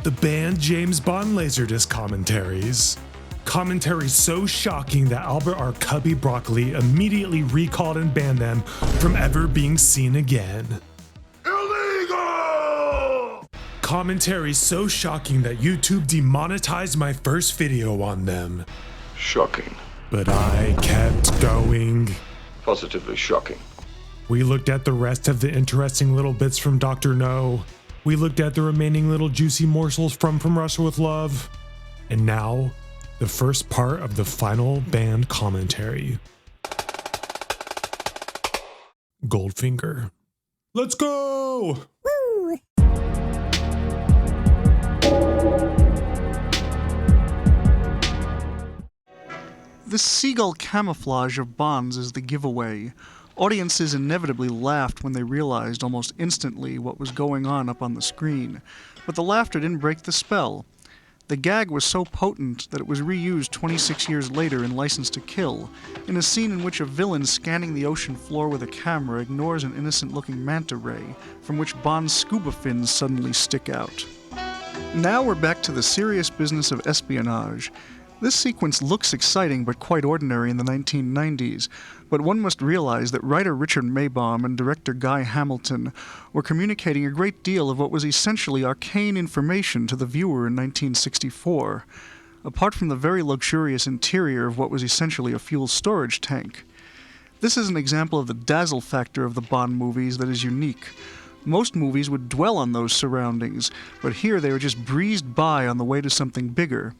The banned James Bond LaserDisc commentaries. Commentaries so shocking that Albert R. Cubby Broccoli immediately recalled and banned them from ever being seen again. Illegal! Commentaries so shocking that YouTube demonetized my first video on them. Shocking. But I kept going. Positively shocking. We looked at the rest of the interesting little bits from Dr. No. We looked at the remaining little juicy morsels from Russia with Love. And now, the first part of the final band commentary. Goldfinger. Let's go! Woo! The seagull camouflage of Bonds is the giveaway. Audiences inevitably laughed when they realized almost instantly what was going on up on the screen, but the laughter didn't break the spell. The gag was so potent that it was reused 26 years later in License to Kill, in a scene in which a villain scanning the ocean floor with a camera ignores an innocent-looking manta ray, from which Bond's scuba fins suddenly stick out. Now we're back to the serious business of espionage. This sequence looks exciting but quite ordinary in the 1990s, but one must realize that writer Richard Maybaum and director Guy Hamilton were communicating a great deal of what was essentially arcane information to the viewer in 1964, apart from the very luxurious interior of what was essentially a fuel storage tank. This is an example of the dazzle factor of the Bond movies that is unique. Most movies would dwell on those surroundings, but here they were just breezed by on the way to something bigger.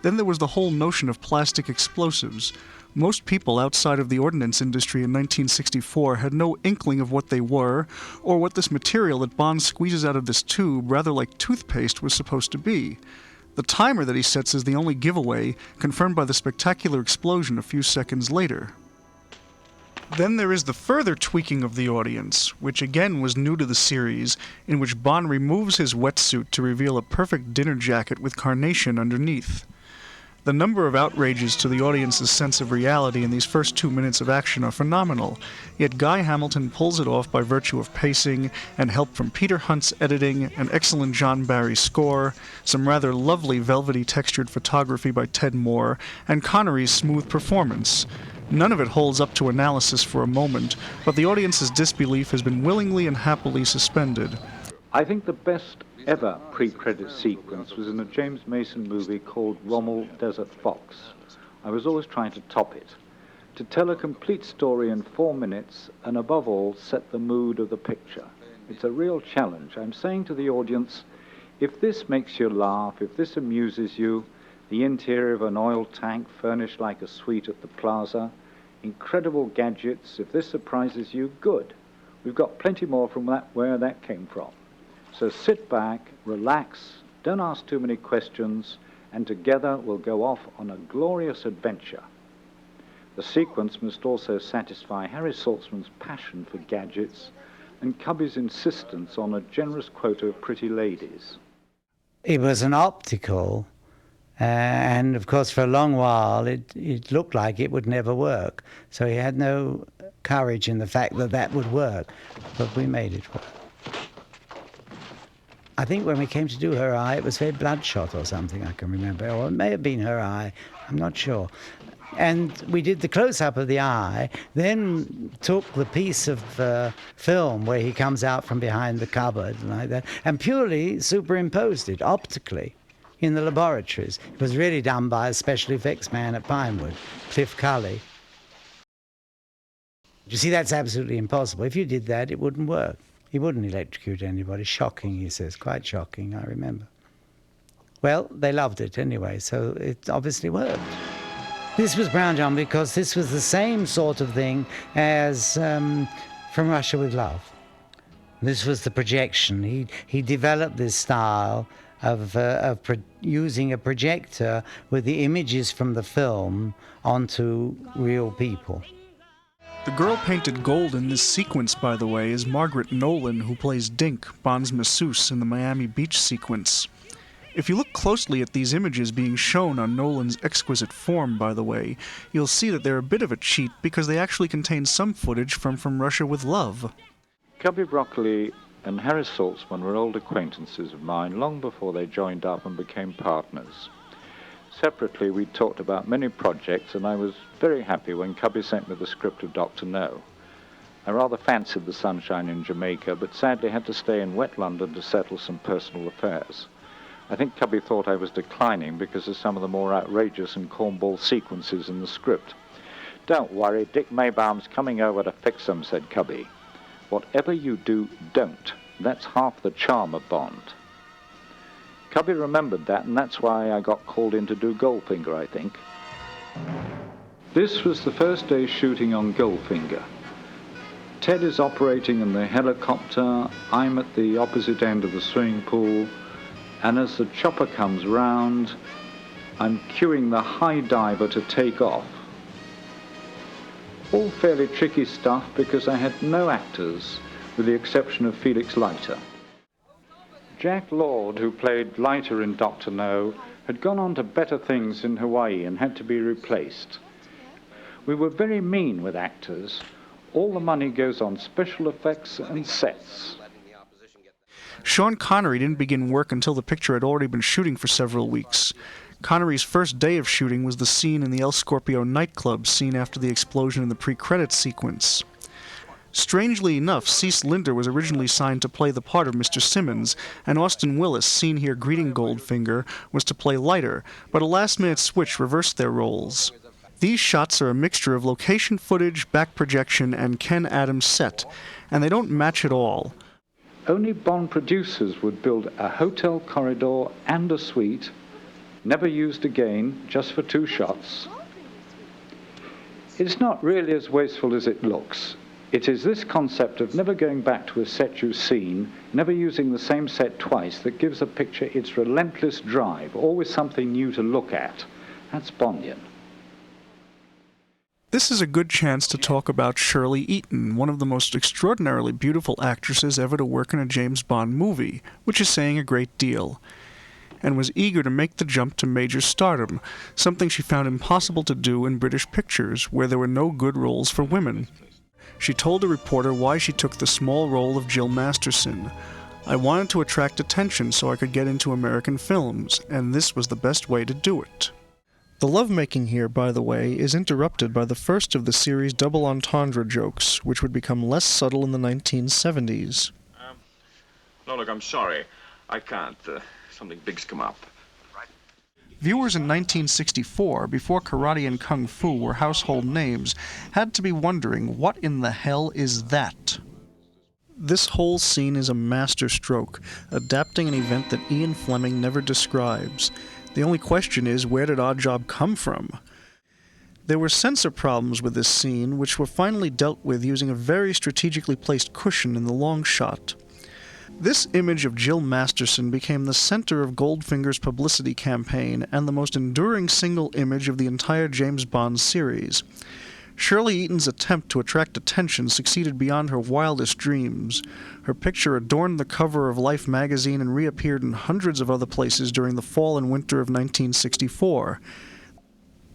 Then there was the whole notion of plastic explosives. Most people outside of the ordnance industry in 1964 had no inkling of what they were, or what this material that Bond squeezes out of this tube, rather like toothpaste, was supposed to be. The timer that he sets is the only giveaway, confirmed by the spectacular explosion a few seconds later. Then there is the further tweaking of the audience, which again was new to the series, in which Bond removes his wetsuit to reveal a perfect dinner jacket with carnation underneath. The number of outrages to the audience's sense of reality in these first 2 minutes of action are phenomenal, yet Guy Hamilton pulls it off by virtue of pacing and help from Peter Hunt's editing, an excellent John Barry score, some rather lovely velvety textured photography by Ted Moore, and Connery's smooth performance. None of it holds up to analysis for a moment, but the audience's disbelief has been willingly and happily suspended. I think the best ever pre-credit sequence was in a James Mason movie called Rommel Desert Fox. I was always trying to top it. To tell a complete story in 4 minutes, and above all, set the mood of the picture. It's a real challenge. I'm saying to the audience, if this makes you laugh, if this amuses you, the interior of an oil tank furnished like a suite at the plaza, incredible gadgets, if this surprises you, good. We've got plenty more from where that came from. So sit back, relax, don't ask too many questions, and together we'll go off on a glorious adventure. The sequence must also satisfy Harry Saltzman's passion for gadgets and Cubby's insistence on a generous quota of pretty ladies. It was an optical, and of course for a long while it looked like it would never work. So he had no courage in the fact that that would work, but we made it work. I think when we came to do her eye, it was very bloodshot or something, I can remember. Or it may have been her eye, I'm not sure. And we did the close-up of the eye, then took the piece of film where he comes out from behind the cupboard like that, and purely superimposed it optically in the laboratories. It was really done by a special effects man at Pinewood, Cliff Cully. You see, that's absolutely impossible. If you did that, it wouldn't work. He wouldn't electrocute anybody. Shocking, he says. Quite shocking, I remember. Well, they loved it anyway, so it obviously worked. This was Brown John because this was the same sort of thing as From Russia with Love. This was the projection. He developed this style of using a projector with the images from the film onto real people. The girl painted gold in this sequence, by the way, is Margaret Nolan, who plays Dink, Bond's masseuse, in the Miami Beach sequence. If you look closely at these images being shown on Nolan's exquisite form, by the way, you'll see that they're a bit of a cheat because they actually contain some footage from Russia with Love. Cubby Broccoli and Harris Saltzman were old acquaintances of mine long before they joined up and became partners. Separately, we talked about many projects, and I was very happy when Cubby sent me the script of Dr. No. I rather fancied the sunshine in Jamaica, but sadly had to stay in wet London to settle some personal affairs. I think Cubby thought I was declining because of some of the more outrageous and cornball sequences in the script. "Don't worry, Dick Maybaum's coming over to fix them," said Cubby. "Whatever you do, don't. That's half the charm of Bond." Cubby remembered that, and that's why I got called in to do Goldfinger, I think. This was the first day shooting on Goldfinger. Ted is operating in the helicopter, I'm at the opposite end of the swimming pool, and as the chopper comes round, I'm cueing the high diver to take off. All fairly tricky stuff because I had no actors, with the exception of Felix Leiter. Jack Lord, who played Leiter in Dr. No, had gone on to better things in Hawaii and had to be replaced. We were very mean with actors. All the money goes on special effects and sets. Sean Connery didn't begin work until the picture had already been shooting for several weeks. Connery's first day of shooting was the scene in the El Scorpio nightclub, seen after the explosion in the pre-credits sequence. Strangely enough, Cease Linder was originally signed to play the part of Mr. Simmons, and Austin Willis, seen here greeting Goldfinger, was to play Leiter, but a last-minute switch reversed their roles. These shots are a mixture of location footage, back projection, and Ken Adams set, and they don't match at all. Only Bond producers would build a hotel corridor and a suite, never used again, just for 2 shots. It's not really as wasteful as it looks. It is this concept of never going back to a set you've seen, never using the same set twice, that gives a picture its relentless drive, always something new to look at. That's Bondian. This is a good chance to talk about Shirley Eaton, one of the most extraordinarily beautiful actresses ever to work in a James Bond movie, which is saying a great deal, and was eager to make the jump to major stardom, something she found impossible to do in British pictures, where there were no good roles for women. She told a reporter why she took the small role of Jill Masterson. "I wanted to attract attention so I could get into American films, and this was the best way to do it." The lovemaking here, by the way, is interrupted by the first of the series' double entendre jokes, which would become less subtle in the 1970s. No, look, I'm sorry. I can't. Something big's come up. Viewers in 1964, before karate and kung fu were household names, had to be wondering, what in the hell is that? This whole scene is a masterstroke, adapting an event that Ian Fleming never describes. The only question is, where did Oddjob come from? There were censor problems with this scene, which were finally dealt with using a very strategically placed cushion in the long shot. This image of Jill Masterson became the center of Goldfinger's publicity campaign and the most enduring single image of the entire James Bond series. Shirley Eaton's attempt to attract attention succeeded beyond her wildest dreams. Her picture adorned the cover of Life magazine and reappeared in hundreds of other places during the fall and winter of 1964.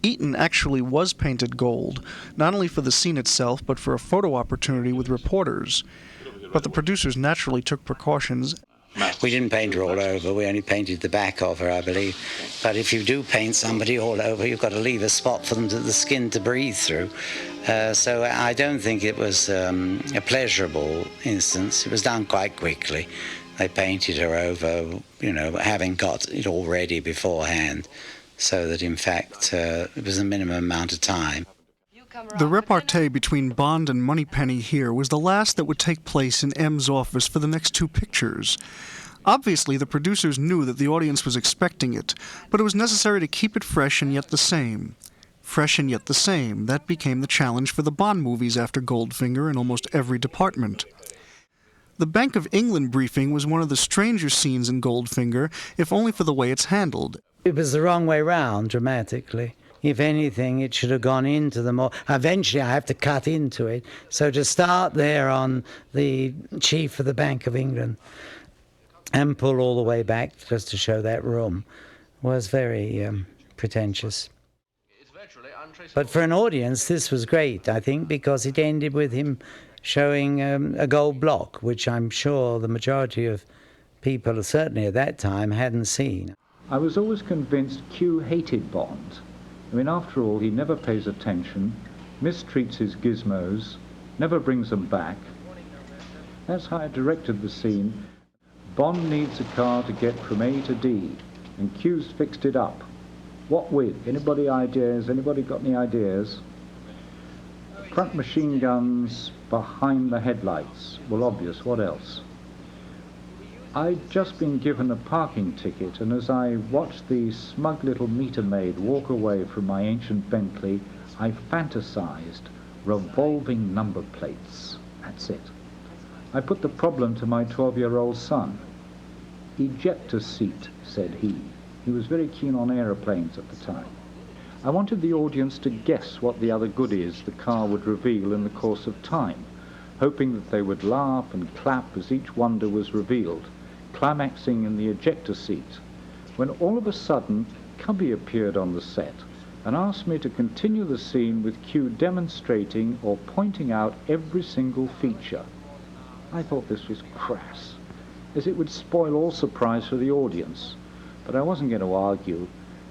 Eaton actually was painted gold, not only for the scene itself, but for a photo opportunity with reporters. But the producers naturally took precautions. We didn't paint her all over, we only painted the back of her, I believe. But if you do paint somebody all over, you've got to leave a spot for them to the skin to breathe through. So I don't think it was a pleasurable instance. It was done quite quickly. They painted her over, having got it all ready beforehand, so that in fact it was a minimum amount of time. The repartee between Bond and Moneypenny here was the last that would take place in M's office for the next 2 pictures. Obviously, the producers knew that the audience was expecting it, but it was necessary to keep it fresh and yet the same. Fresh and yet the same, that became the challenge for the Bond movies after Goldfinger in almost every department. The Bank of England briefing was one of the stranger scenes in Goldfinger, if only for the way it's handled. It was the wrong way round, dramatically. If anything, it should have gone into the more... Eventually, I have to cut into it. So to start there on the chief of the Bank of England and pull all the way back just to show that room was very pretentious. But for an audience, this was great, I think, because it ended with him showing a gold block, which I'm sure the majority of people, certainly at that time, hadn't seen. I was always convinced Q hated Bond. I mean, after all, he never pays attention, mistreats his gizmos, never brings them back. That's how I directed the scene. Bond needs a car to get from A to D, and Q's fixed it up. What with? Anybody ideas? Anybody got any ideas? Front machine guns behind the headlights. Well, obvious. What else? I'd just been given a parking ticket, and as I watched the smug little meter maid walk away from my ancient Bentley, I fantasized revolving number plates. That's it. I put the problem to my 12-year-old son. Ejector seat, said he. He was very keen on aeroplanes at the time. I wanted the audience to guess what the other goodies the car would reveal in the course of time, hoping that they would laugh and clap as each wonder was revealed, climaxing in the ejector seat, when all of a sudden Cubby appeared on the set and asked me to continue the scene with Q demonstrating or pointing out every single feature. I thought this was crass, as it would spoil all surprise for the audience, but I wasn't going to argue,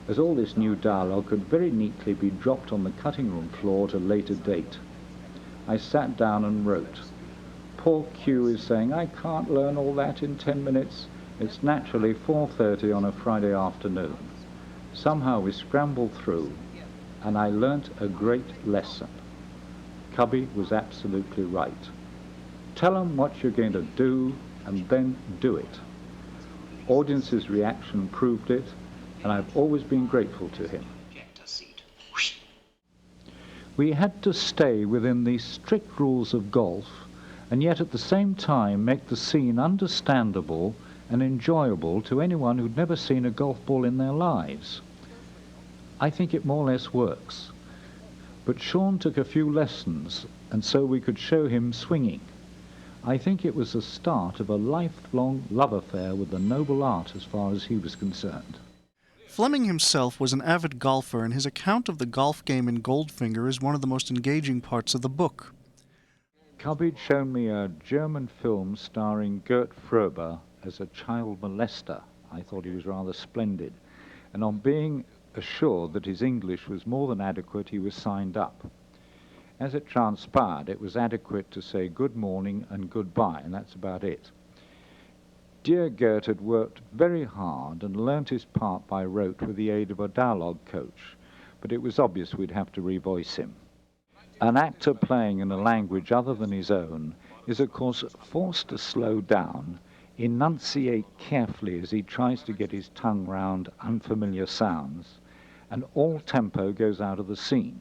as all this new dialogue could very neatly be dropped on the cutting room floor at a later date. I sat down and wrote. Poor Q is saying, I can't learn all that in 10 minutes. It's naturally 4:30 on a Friday afternoon. Somehow we scrambled through, and I learnt a great lesson. Cubby was absolutely right. Tell them what you're going to do, and then do it. Audience's reaction proved it, and I've always been grateful to him. We had to stay within the strict rules of golf, and yet at the same time make the scene understandable and enjoyable to anyone who'd never seen a golf ball in their lives. I think it more or less works. But Sean took a few lessons, and so we could show him swinging. I think it was the start of a lifelong love affair with the noble art as far as he was concerned. Fleming himself was an avid golfer, and his account of the golf game in Goldfinger is one of the most engaging parts of the book. Cubby'd shown me a German film starring Gert Frober as a child molester. I thought he was rather splendid. And on being assured that his English was more than adequate, he was signed up. As it transpired, it was adequate to say good morning and goodbye, and that's about it. Dear Gert had worked very hard and learnt his part by rote with the aid of a dialogue coach, but it was obvious we'd have to revoice him. An actor playing in a language other than his own is, of course, forced to slow down, enunciate carefully as he tries to get his tongue round unfamiliar sounds, and all tempo goes out of the scene.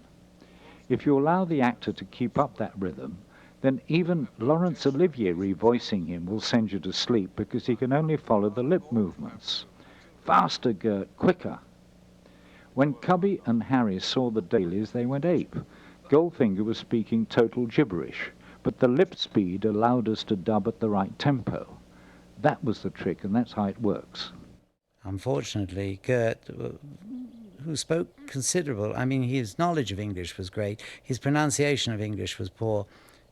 If you allow the actor to keep up that rhythm, then even Laurence Olivier revoicing him will send you to sleep because he can only follow the lip movements. Faster, Gert, quicker. When Cubby and Harry saw the dailies, they went ape. Goldfinger was speaking total gibberish, but the lip speed allowed us to dub at the right tempo. That was the trick, and that's how it works. Unfortunately, Gert, who spoke considerable, I mean, his knowledge of English was great, his pronunciation of English was poor,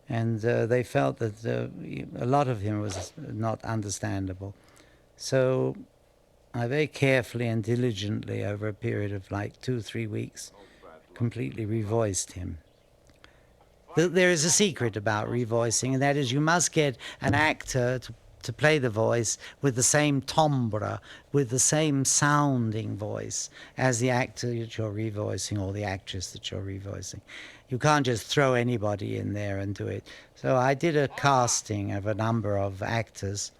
and they felt that a lot of him was not understandable. So I very carefully and diligently, over a period of like 2 or 3 weeks, completely revoiced him. There is a secret about revoicing, and that is you must get an actor to play the voice with the same timbre, with the same sounding voice as the actor that you're revoicing or the actress that you're revoicing. You can't just throw anybody in there and do it. So I did a casting of a number of actors.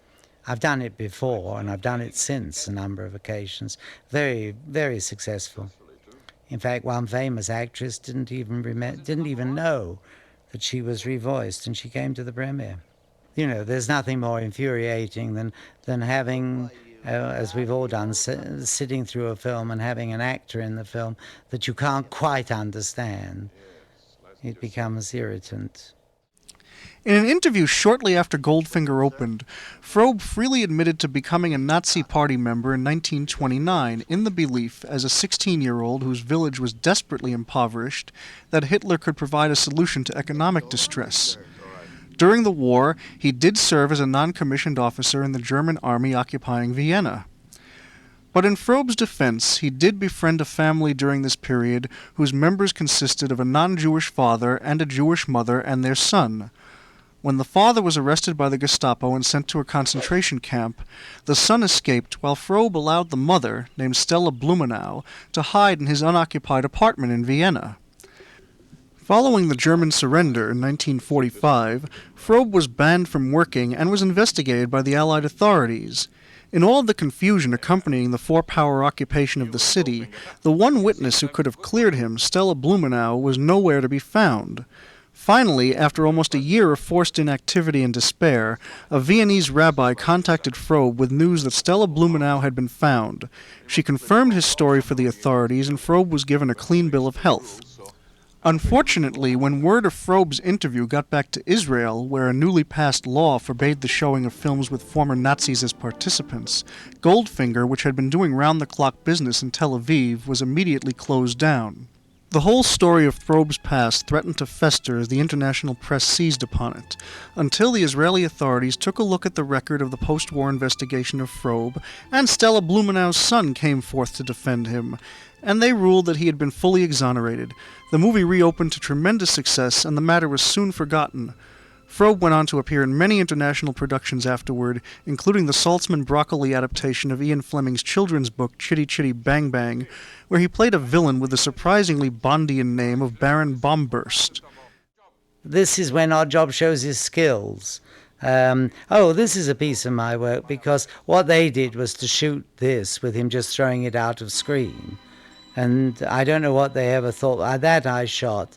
I've done it before, and I've done it since a number of occasions. Very, very successful. In fact, one famous actress didn't even know that she was revoiced, and she came to the premiere. You know, there's nothing more infuriating than having, as we've all done, sitting through a film and having an actor in the film that you can't quite understand. It becomes irritant. In an interview shortly after Goldfinger opened, Frobe freely admitted to becoming a Nazi Party member in 1929 in the belief, as a 16-year-old whose village was desperately impoverished, that Hitler could provide a solution to economic distress. During the war, he did serve as a non-commissioned officer in the German army occupying Vienna. But in Frobe's defense, he did befriend a family during this period whose members consisted of a non-Jewish father and a Jewish mother and their son. When the father was arrested by the Gestapo and sent to a concentration camp, the son escaped while Frobe allowed the mother, named Stella Blumenau, to hide in his unoccupied apartment in Vienna. Following the German surrender in 1945, Frobe was banned from working and was investigated by the Allied authorities. In all of the confusion accompanying the four-power occupation of the city, the one witness who could have cleared him, Stella Blumenau, was nowhere to be found. Finally, after almost a year of forced inactivity and despair, a Viennese rabbi contacted Frobe with news that Stella Blumenau had been found. She confirmed his story for the authorities, and Frobe was given a clean bill of health. Unfortunately, when word of Frobe's interview got back to Israel, where a newly passed law forbade the showing of films with former Nazis as participants, Goldfinger, which had been doing round-the-clock business in Tel Aviv, was immediately closed down. The whole story of Frobe's past threatened to fester as the international press seized upon it, until the Israeli authorities took a look at the record of the post-war investigation of Frobe, and Stella Blumenau's son came forth to defend him, and they ruled that he had been fully exonerated. The movie reopened to tremendous success, and the matter was soon forgotten. Frobe went on to appear in many international productions afterward, including the Saltzman Broccoli adaptation of Ian Fleming's children's book Chitty Chitty Bang Bang, where he played a villain with the surprisingly Bondian name of Baron Bombburst. This is when our job shows his skills. This is a piece of my work, because what they did was to shoot this with him just throwing it out of screen. And I don't know what they ever thought. That I shot.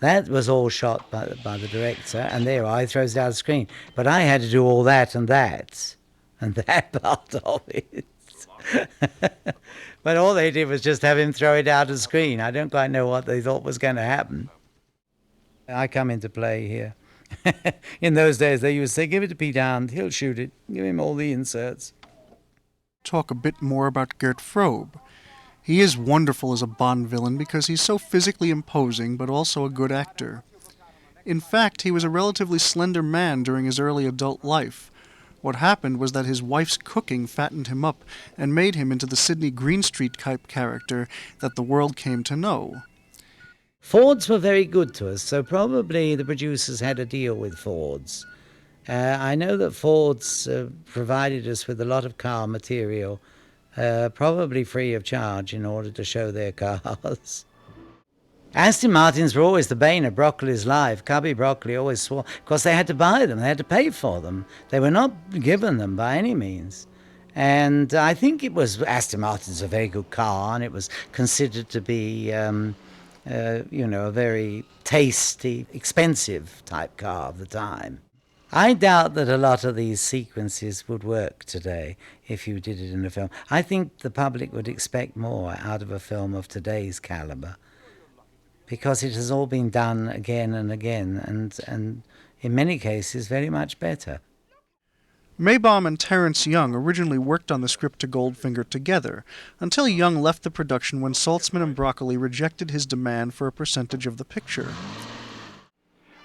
That was all shot by the director, and there I throws it out of screen. But I had to do all that and that part of it. But all they did was just have him throw it out of screen. I don't quite know what they thought was going to happen. I come into play here. In those days, they used to say, give it to Pete Hound, he'll shoot it. Give him all the inserts. Talk a bit more about Gert Frobe. He is wonderful as a Bond villain because he's so physically imposing, but also a good actor. In fact, he was a relatively slender man during his early adult life. What happened was that his wife's cooking fattened him up and made him into the Sidney Greenstreet type character that the world came to know. Fords were very good to us, so probably the producers had a deal with Fords. I know that Fords provided us with a lot of car material, probably free of charge in order to show their cars. Aston Martins were always the bane of Broccoli's life. Cubby Broccoli always swore, because they had to buy them, they had to pay for them. They were not given them by any means. And I think it was Aston Martin's a very good car, and it was considered to be, a very tasty, expensive type car of the time. I doubt that a lot of these sequences would work today if you did it in a film. I think the public would expect more out of a film of today's caliber, because it has all been done again and again, and in many cases very much better. Maybaum and Terence Young originally worked on the script to Goldfinger together, until Young left the production when Saltzman and Broccoli rejected his demand for a percentage of the picture.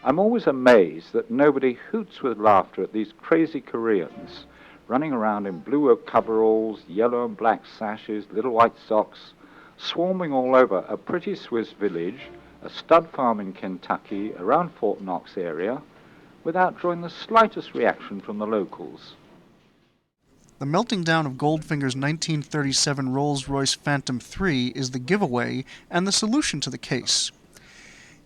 I'm always amazed that nobody hoots with laughter at these crazy Koreans running around in blue oak coveralls, yellow and black sashes, little white socks, swarming all over a pretty Swiss village, a stud farm in Kentucky, around Fort Knox area, without drawing the slightest reaction from the locals. The melting down of Goldfinger's 1937 Rolls-Royce Phantom III is the giveaway and the solution to the case.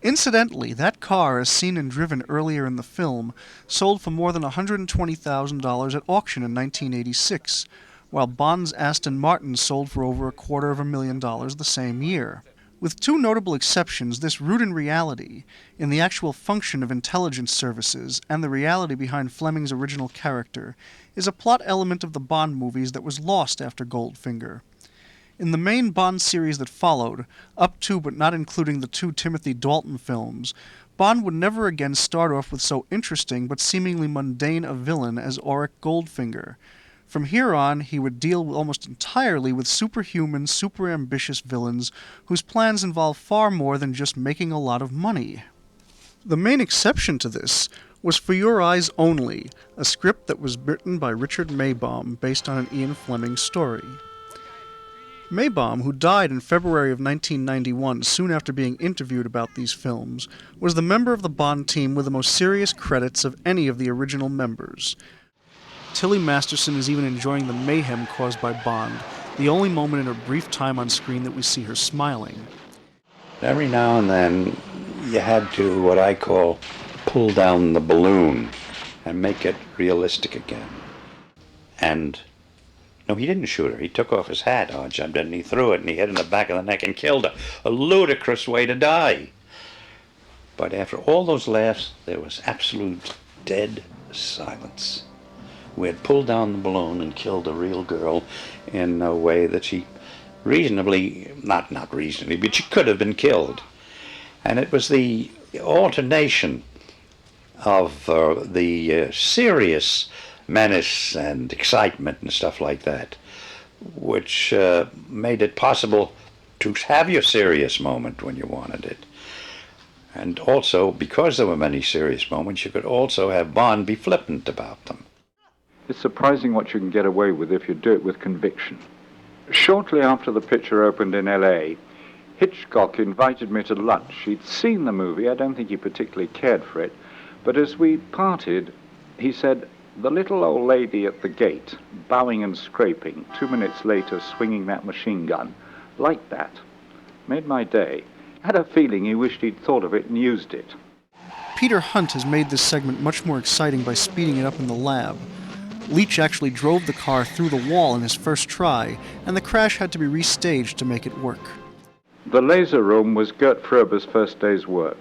Incidentally, that car, as seen and driven earlier in the film, sold for more than $120,000 at auction in 1986, while Bond's Aston Martin sold for over $250,000 the same year. With two notable exceptions, this root in reality, in the actual function of intelligence services and the reality behind Fleming's original character, is a plot element of the Bond movies that was lost after Goldfinger. In the main Bond series that followed, up to but not including the two Timothy Dalton films, Bond would never again start off with so interesting but seemingly mundane a villain as Auric Goldfinger. From here on, he would deal almost entirely with superhuman, super-ambitious villains whose plans involve far more than just making a lot of money. The main exception to this was For Your Eyes Only, a script that was written by Richard Maibaum based on an Ian Fleming story. Maibaum, who died in February of 1991 soon after being interviewed about these films, was the member of the Bond team with the most serious credits of any of the original members. Tilly Masterson is even enjoying the mayhem caused by Bond, the only moment in her brief time on screen that we see her smiling. Every now and then, you had to, what I call, pull down the balloon and make it realistic again. And, no, he didn't shoot her. He took off his hat, jumped in, and he threw it, and he hit her in the back of the neck and killed her. A ludicrous way to die. But after all those laughs, there was absolute dead silence. We had pulled down the balloon and killed a real girl in a way that she reasonably, not reasonably, but she could have been killed. And it was the alternation of the serious menace and excitement and stuff like that, which made it possible to have your serious moment when you wanted it. And also, because there were many serious moments, you could also have Bond be flippant about them. It's surprising what you can get away with if you do it with conviction. Shortly after the picture opened in LA, Hitchcock invited me to lunch. He'd seen the movie. I don't think he particularly cared for it. But as we parted, he said, "The little old lady at the gate, bowing and scraping, 2 minutes later swinging that machine gun, like that, made my day. I had a feeling he wished he'd thought of it and used it." Peter Hunt has made this segment much more exciting by speeding it up in the lab. Leach actually drove the car through the wall in his first try, and the crash had to be restaged to make it work. The laser room was Gert Fröber's first day's work.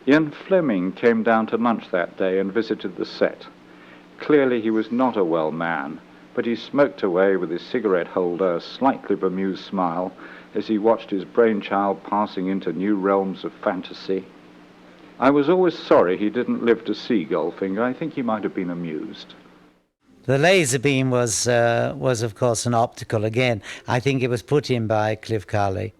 Ian Fleming came down to lunch that day and visited the set. Clearly he was not a well man, but he smoked away with his cigarette holder, a slightly bemused smile, as he watched his brainchild passing into new realms of fantasy. I was always sorry he didn't live to see Goldfinger. I think he might have been amused. The laser beam was of course an optical again. I think it was put in by Cliff Carley.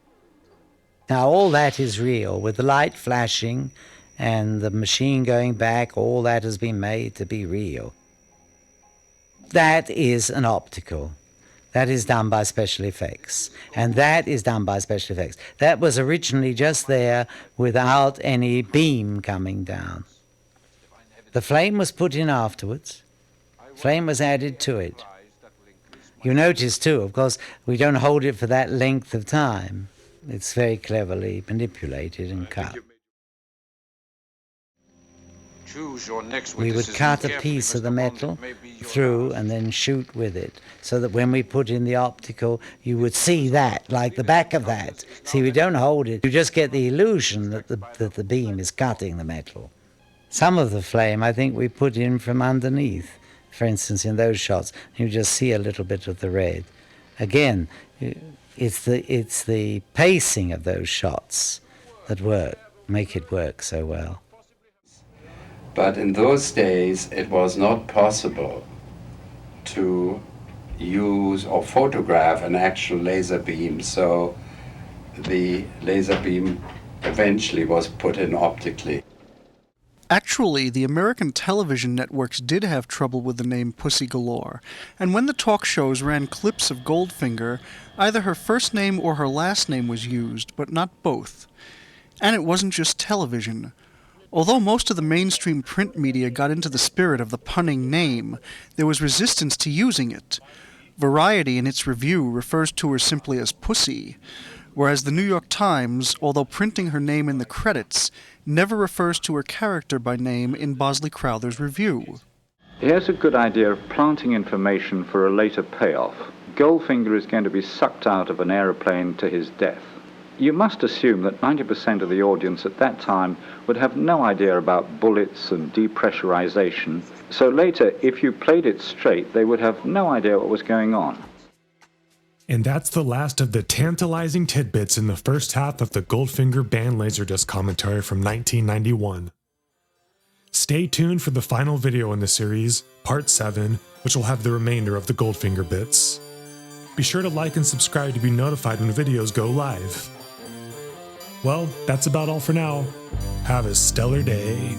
Now all that is real, with the light flashing and the machine going back, all that has been made to be real. That is an optical. That is done by special effects. And that is done by special effects. That was originally just there without any beam coming down. The flame was put in afterwards. Flame was added to it. You notice too, of course, we don't hold it for that length of time. It's very cleverly manipulated and cut. We would cut a piece of the metal through and then shoot with it, so that when we put in the optical, you would see that, like the back of that. See, we don't hold it. You just get the illusion that the beam is cutting the metal. Some of the flame, I think, we put in from underneath. For instance, in those shots, you just see a little bit of the red. Again, it's the pacing of those shots that make it work so well. But in those days, it was not possible to use or photograph an actual laser beam, so the laser beam eventually was put in optically. Actually, the American television networks did have trouble with the name Pussy Galore, and when the talk shows ran clips of Goldfinger, either her first name or her last name was used, but not both. And it wasn't just television. Although most of the mainstream print media got into the spirit of the punning name, there was resistance to using it. Variety, in its review, refers to her simply as Pussy, whereas the New York Times, although printing her name in the credits, never refers to her character by name in Bosley Crowther's review. Here's a good idea of planting information for a later payoff. Goldfinger is going to be sucked out of an aeroplane to his death. You must assume that 90% of the audience at that time would have no idea about bullets and depressurization, so later, if you played it straight, they would have no idea what was going on. And that's the last of the tantalizing tidbits in the first half of the Goldfinger band LaserDisc commentary from 1991. Stay tuned for the final video in the series, Part 7, which will have the remainder of the Goldfinger bits. Be sure to like and subscribe to be notified when videos go live. Well, that's about all for now. Have a stellar day.